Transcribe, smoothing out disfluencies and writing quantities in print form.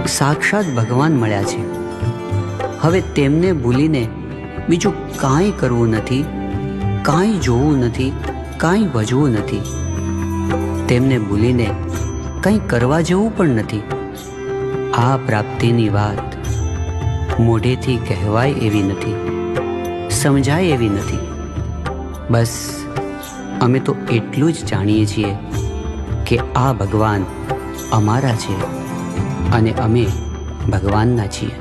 સાક્ષાત ભગવાન મળ્યા છે. હવે તેમને ભૂલીને બીજું કાંઈ કરવું નથી, કાંઈ જોવું નથી, કાંઈ ભજવું નથી. તેમને ભૂલીને કંઈ કરવા જેવું પણ નથી. આ પ્રાપ્તિની વાત મોઢેથી કહેવાય એવી નથી, સમજાય એવી નથી. બસ અમે તો એટલું જ જાણીએ છીએ કે આ ભગવાન અમારા છે અને અમે ભગવાનના છીએ.